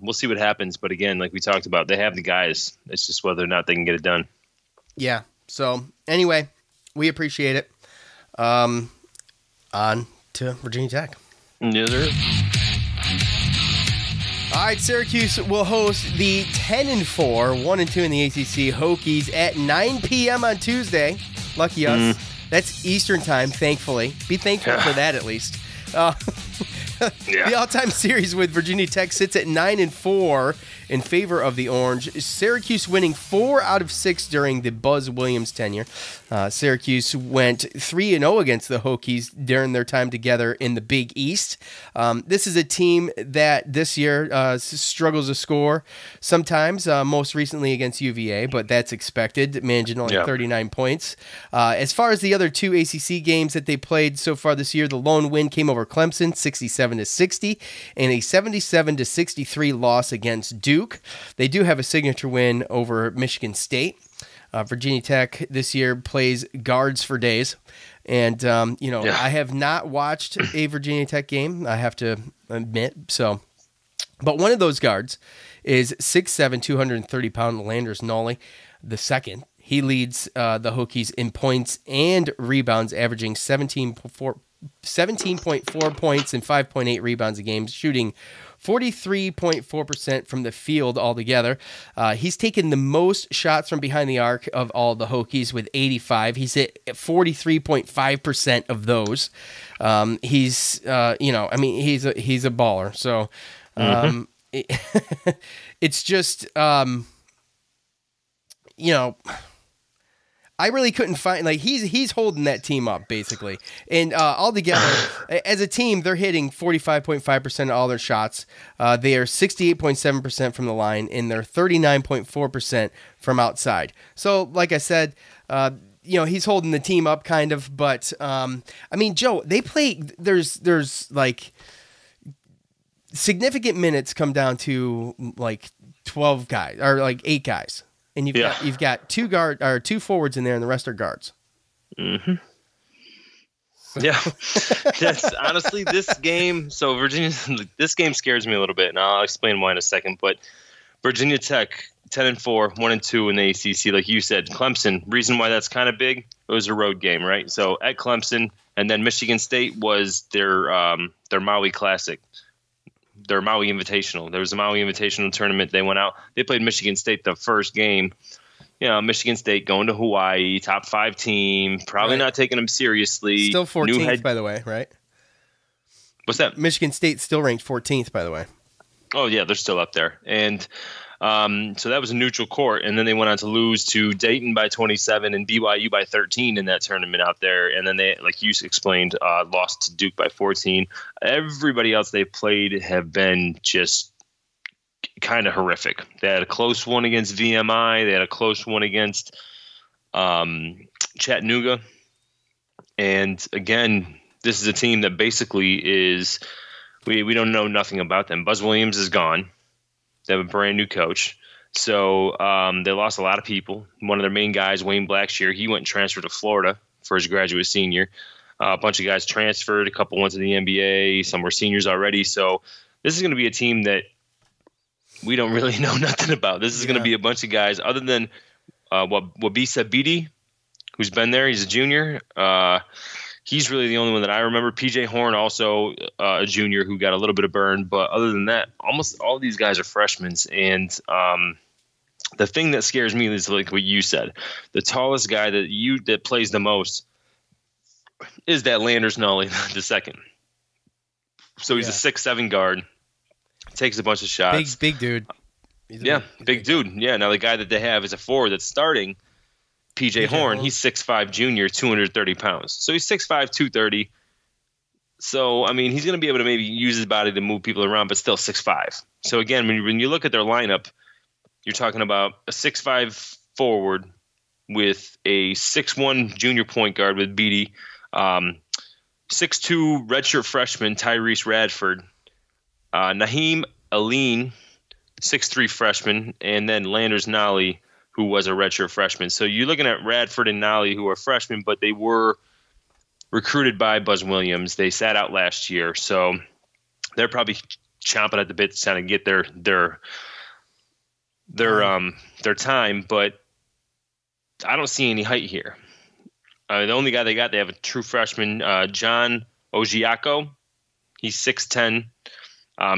we'll see what happens. But again, like we talked about, they have the guys. It's just whether or not they can get it done. Yeah. So anyway, we appreciate it. On to Virginia Tech. Yes, sir. All right, Syracuse will host the 10-4, 1-2 in the ACC Hokies at 9 p.m. on Tuesday. Lucky us. That's Eastern time, thankfully. Be thankful for that, at least. The all-time series with Virginia Tech sits at 9-4 in favor of the Orange. Syracuse winning 4 out of 6 during the Buzz Williams tenure. Syracuse went 3-0 against the Hokies during their time together in the Big East. This is a team that this year struggles to score sometimes, most recently against UVA, but that's expected, managing only 39 points. As far as the other 2 ACC games that they played so far this year, the lone win came over Clemson, 67-60, and a 77-63 loss against Duke. They do have a signature win over Michigan State. Virginia Tech this year plays guards for days. And, I have not watched a Virginia Tech game, I have to admit. But one of those guards is 6'7", 230-pound Landers Nolly, the second. He leads the Hokies in points and rebounds, averaging 17.4 points and 5.8 rebounds a game, shooting 43.4% from the field altogether. He's taken the most shots from behind the arc of all the Hokies with 85. He's hit 43.5% of those. He's a baller. So it's just, I really couldn't find, he's holding that team up, basically. And altogether, as a team, they're hitting 45.5% of all their shots. They are 68.7% from the line, and they're 39.4% from outside. So, like I said, he's holding the team up, kind of. But, Joe, they play, there's significant minutes come down to, 12 guys, or 8 guys. And you've got 2 forwards in there, and the rest are guards. Mm-hmm. Yeah, that's honestly this game. So this game scares me a little bit, and I'll explain why in a second. But Virginia Tech 10-4, 1-2 in the ACC, like you said. Clemson. Reason why that's kind of big. It was a road game, right? So at Clemson, and then Michigan State was their Maui Classic, their Maui Invitational. There was a Maui Invitational tournament. They went out. They played Michigan State the first game. Michigan State going to Hawaii, top 5 team, probably not taking them seriously. Still 14th, by the way, right? What's that? Michigan State still ranked 14th, by the way. Oh, yeah, they're still up there. And so that was a neutral court. And then they went on to lose to Dayton by 27 and BYU by 13 in that tournament out there. And then they, like you explained, lost to Duke by 14. Everybody else they played have been just kind of horrific. They had a close one against VMI. They had a close one against Chattanooga. And again, this is a team that basically is we don't know nothing about them. Buzz Williams is gone. They have a brand new coach. So they lost a lot of people. One of their main guys, Wayne Blackshear, he went and transferred to Florida for his graduate senior. A bunch of guys transferred. A couple went to the NBA. Some were seniors already. So this is going to be a team that we don't really know nothing about. This is going to be a bunch of guys other than Wabisa Bidi, who's been there. He's a junior. He's really the only one that I remember. PJ Horn, also a junior who got a little bit of burn. But other than that, almost all these guys are freshmen. And the thing that scares me is like what you said. The tallest guy that plays the most is that Landers Nolly, the second. So he's a 6'7" guard. Takes a bunch of shots. Big dude. Big dude. Yeah, now the guy that they have is a forward that's starting, PJ Horn. He's 6'5" junior, 230 pounds. So he's 6'5", 230. So, I mean, he's going to be able to maybe use his body to move people around, but still 6'5". So, again, when you look at their lineup, you're talking about a 6'5" forward with a 6'1" junior point guard with Beatty, 6'2" redshirt freshman Tyrese Radford, Naheem Aline, 6'3" freshman, and then Landers Nolly, who was a redshirt freshman. So you're looking at Radford and Nolly, who are freshmen, but they were recruited by Buzz Williams. They sat out last year, so they're probably chomping at the bit to kind of get their time. But I don't see any height here. The only guy they have a true freshman, John Ojiako. He's 6'10".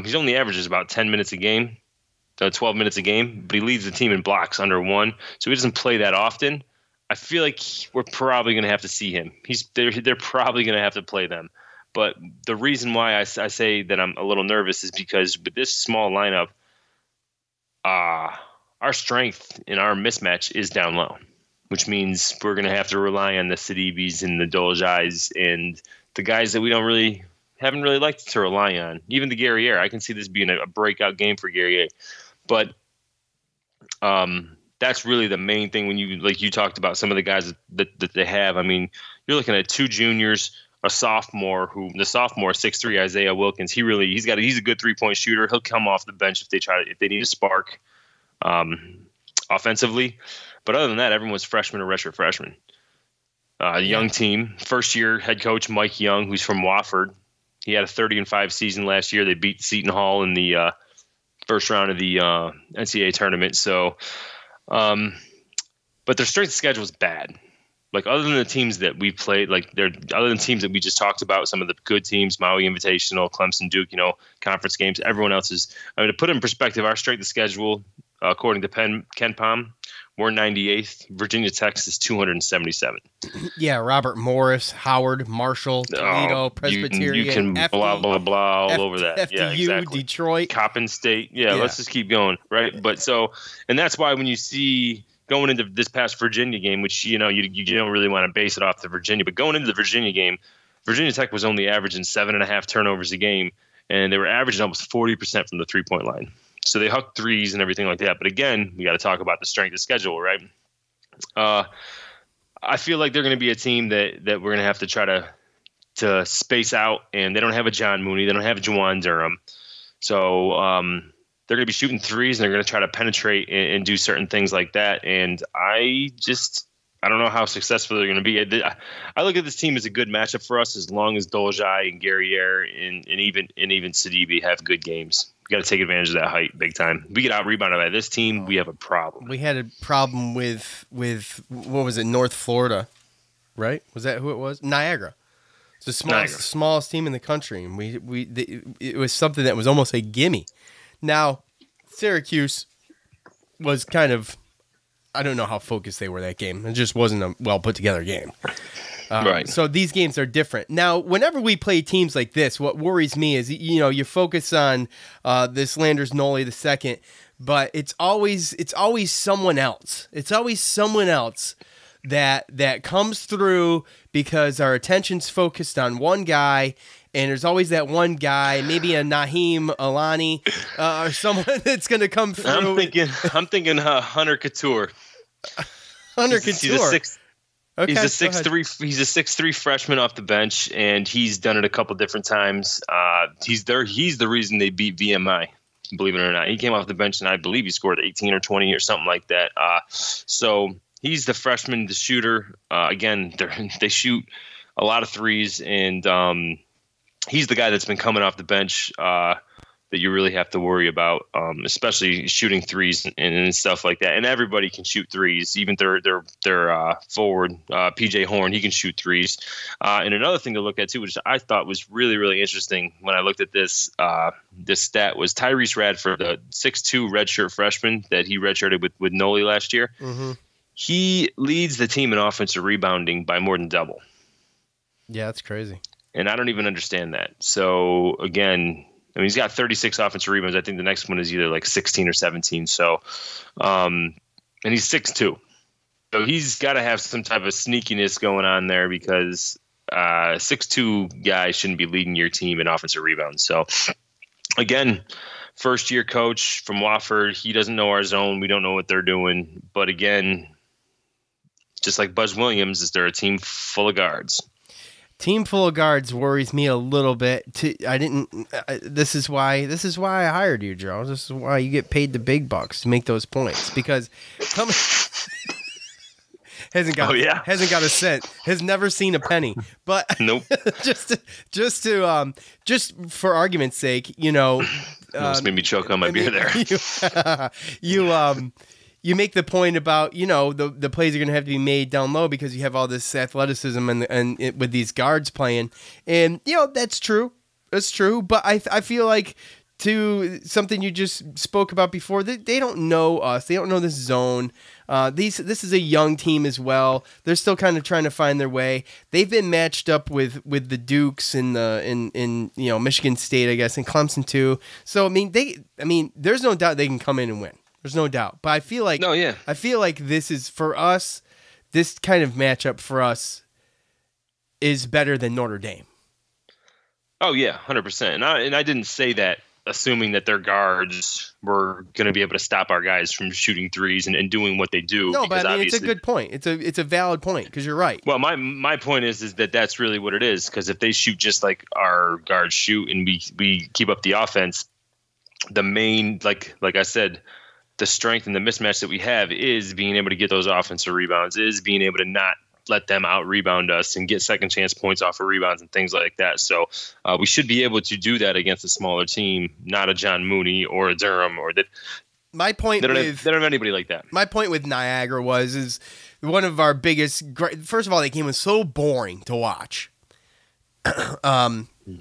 He's only averages about 10 minutes a game, 12 minutes a game, but he leads the team in blocks under 1. So he doesn't play that often. I feel like we're probably going to have to see him. They're probably going to have to play them. But the reason why I say that I'm a little nervous is because with this small lineup, our strength in our mismatch is down low, which means we're going to have to rely on the Sidibis and the Dolejais and the guys that we haven't really liked to rely on. Even the Guerriere. I can see this being a breakout game for Guerriere. But that's really the main thing when you talked about some of the guys that they have. I mean, you're looking at 2 juniors, a sophomore the sophomore 6'3" Isaiah Wilkins. He's a good 3-point shooter. He'll come off the bench if they need a spark offensively. But other than that, everyone's freshman or redshirt freshman. Young team, first year head coach Mike Young, who's from Wofford. He had a 30-5 season last year. They beat Seton Hall in the first round of the NCAA tournament. So, but their strength of schedule is bad. Like other than the teams that we played, other than teams that we just talked about, some of the good teams, Maui Invitational, Clemson, Duke, conference games. Everyone else is. I mean, to put it in perspective, our strength of schedule, according to KenPom, we're 98th. Virginia Tech is 277. Yeah, Robert Morris, Howard, Marshall, Toledo, Presbyterian. You can FD, blah, blah, blah all over that. FDU, yeah, exactly. Detroit. Coppin State. Yeah, let's just keep going, right? But and that's why when you see going into this past Virginia game, which, you don't really want to base it off the Virginia, but going into the Virginia game, Virginia Tech was only averaging 7.5 turnovers a game, and they were averaging almost 40% from the 3-point line. So they hucked threes and everything like that. But again, we got to talk about the strength of schedule, right? I feel like they're going to be a team that we're going to have to try to space out. And they don't have a John Mooney. They don't have Juwan Durham. So they're going to be shooting threes, and they're going to try to penetrate and do certain things like that. And I don't know how successful they're going to be. I look at this team as a good matchup for us as long as Dolejai and Guerriere and even Sidibe have good games. We got to take advantage of that height big time. We get out rebounded by this team, we have a problem. We had a problem with what was it, North Florida, right? Was that who it was? Niagara. It's the smallest team in the country, and it was something that was almost a gimme. Now, Syracuse was kind of, I don't know how focused they were that game. It just wasn't a well put together game. Right. So these games are different. Now, whenever we play teams like this, what worries me is, you focus on this Landers Noli II, but it's always someone else. It's always someone else that comes through because our attention's focused on one guy, and there's always that one guy, maybe a Naheem Alani or someone that's going to come through. I'm thinking Hunter Couture. Hunter Couture. He's a 6'3". He's a 6'3" freshman off the bench, and he's done it a couple different times. He's the reason they beat VMI. Believe it or not, he came off the bench, and I believe he scored 18 or 20 or something like that. So he's the freshman, the shooter. Again, they shoot a lot of threes, and he's the guy that's been coming off the bench that you really have to worry about, especially shooting threes and stuff like that. And everybody can shoot threes, even their forward, PJ Horn, he can shoot threes. And another thing to look at too, which I thought was really, really interesting when I looked at this stat, was Tyrese Radford, the 6'2" redshirt freshman that he redshirted with Noli last year. Mm-hmm. He leads the team in offensive rebounding by more than double. Yeah, that's crazy. And I don't even understand that. So again, I mean, he's got 36 offensive rebounds. I think the next one is either like 16 or 17. So, and he's 6'2". So he's got to have some type of sneakiness going on there, because 6'2" guys shouldn't be leading your team in offensive rebounds. So again, first year coach from Wofford, he doesn't know our zone. We don't know what they're doing. But again, just like Buzz Williams, is there a team full of guards? Team full of guards worries me a little bit. This is why I hired you, Joe. This is why you get paid the big bucks to make those points, because hasn't got a cent, has never seen a penny. But nope. just for argument's sake, almost made me choke on my beer there. You make the point about, the plays are going to have to be made down low because you have all this athleticism and with these guards playing. And, that's true. That's true. But I feel like, to something you just spoke about before, they don't know us. They don't know this zone. This is a young team as well. They're still kind of trying to find their way. They've been matched up with the Dukes in Michigan State, I guess, and Clemson too. So, there's no doubt they can come in and win. There's no doubt. But I feel like I feel like this is, for us, this kind of matchup for us is better than Notre Dame. Oh yeah, 100%. And I didn't say that assuming that their guards were going to be able to stop our guys from shooting threes and doing what they do. No, but it's a good point. It's a valid point, because you're right. Well, my point is that that's really what it is, because if they shoot just like our guards shoot and we keep up the offense, the main, like I said, the strength and the mismatch that we have is being able to get those offensive rebounds, is being able to not let them out rebound us and get second chance points off of rebounds and things like that. So we should be able to do that against a smaller team, not a John Mooney or a Durham or that. My point they don't have anybody like that. My point with Niagara is one of our biggest. First of all, that game was so boring to watch.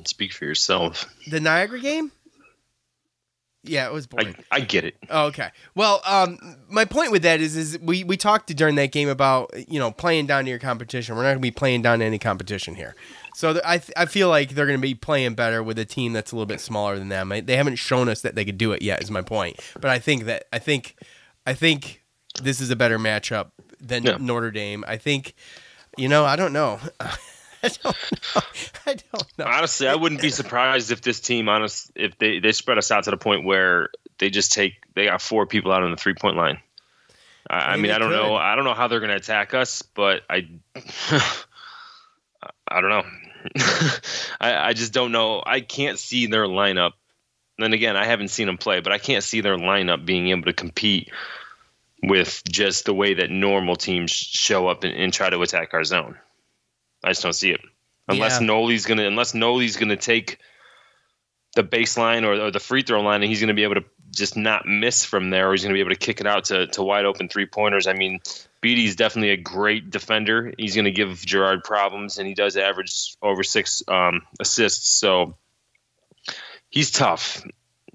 Speak for yourself. The Niagara game. Yeah, it was boring. I get it. Oh, okay. Well, my point with that is we talked during that game about, playing down to your competition. We're not going to be playing down to any competition here. So I feel like they're going to be playing better with a team that's a little bit smaller than them. They haven't shown us that they could do it yet, is my point. But I think this is a better matchup than Notre Dame. I think, I don't know. I don't know. Honestly, I wouldn't be surprised if this team, if they spread us out to the point where they got 4 people out on the 3-point line. I don't know. I don't know how they're going to attack us, but I don't know. I just don't know. I can't see their lineup. Then again, I haven't seen them play, but I can't see their lineup being able to compete with just the way that normal teams show up and try to attack our zone. I just don't see it unless Noli's gonna take the baseline or the free throw line, and he's gonna be able to just not miss from there, or he's going to be able to kick it out to wide open 3-pointers. I mean, Beatty's definitely a great defender. He's going to give Gerard problems, and he does average over 6 assists. So he's tough.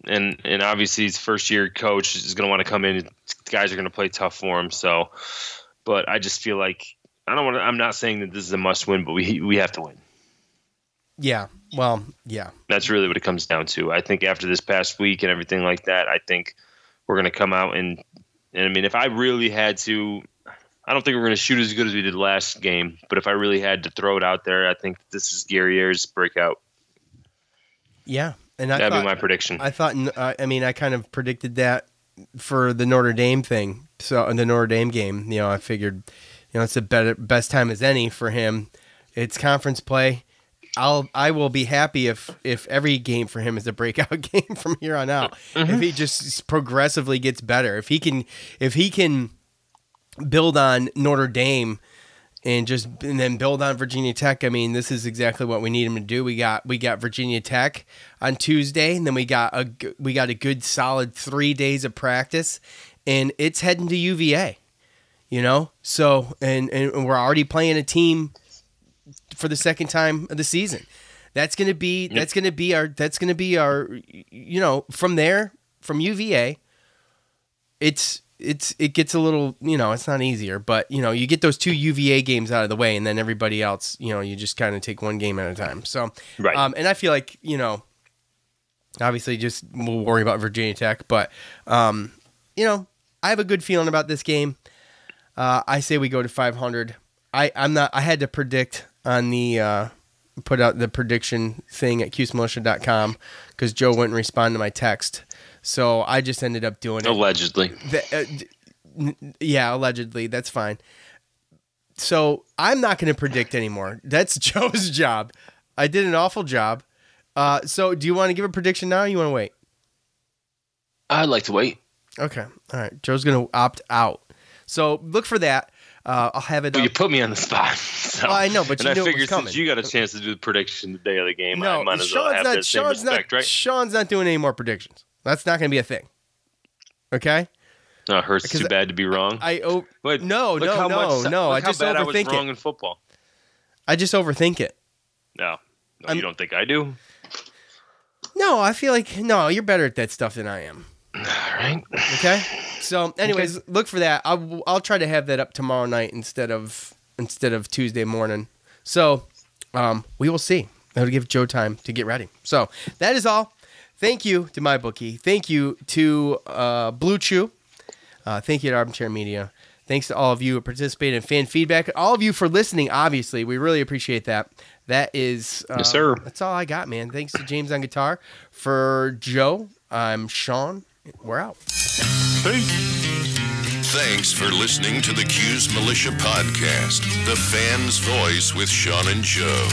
And obviously his first-year coach is going to want to come in. Guys are going to play tough for him. So, but I just feel like I'm not saying that this is a must-win, but we have to win. Yeah. Well, yeah. That's really what it comes down to. I think after this past week and everything like that, I think we're going to come out and I mean, if I really had to, I don't think we're going to shoot as good as we did last game, but if I really had to throw it out there, I think this is Gary Ayers' breakout. Yeah. And that'd be my prediction. I thought, I kind of predicted that for the Notre Dame thing. So in the Notre Dame game, I figured, it's the best time as any for him. It's conference play. I will be happy if every game for him is a breakout game from here on out. Mm-hmm. If he just progressively gets better, if he can build on Notre Dame and then build on Virginia Tech. I mean, this is exactly what we need him to do. We got Virginia Tech on Tuesday, and then we got a good solid 3 days of practice, and it's heading to UVA. So and we're already playing a team for the second time of the season. That's going to be our from there, from UVA, it gets a little, it's not easier, but you get those 2 UVA games out of the way, and then everybody else, you just kind of take one game at a time. So, right. And I feel like, obviously just we'll worry about Virginia Tech, but, I have a good feeling about this game. I say we go to 500. I had to predict on the, put out the prediction thing at CuseMilitia.com because Joe wouldn't respond to my text. So I just ended up doing it. Allegedly. Yeah, allegedly. That's fine. So I'm not going to predict anymore. That's Joe's job. I did an awful job. So do you want to give a prediction now or you want to wait? I'd like to wait. Okay. All right. Joe's going to opt out. So look for that. I'll have it. Well, you put me on the spot. So. Well, I know, but I figured coming. since you got a chance to do the prediction the day of the game, no, I might as well have that same respect, right? Sean's not doing any more predictions. That's not going to be a thing. Okay? No, it hurts too bad to be wrong. No. I just overthink I was wrong in football. I just overthink it. No, you don't think I do? No, I feel like you're better at that stuff than I am. All right. Okay. So, anyways, Look for that. I'll try to have that up tomorrow night instead of Tuesday morning. So, we will see. That'll give Joe time to get ready. So that is all. Thank you to MyBookie. Thank you to Blue Chew. Thank you to Armchair Media. Thanks to all of you who participated in fan feedback. All of you for listening, obviously. We really appreciate that. That is... yes, sir. That's all I got, man. Thanks to James on guitar. For Joe, I'm Sean. We're out. Peace. Thanks for listening to the Cuse Militia Podcast, the fan's voice with Sean and Joe.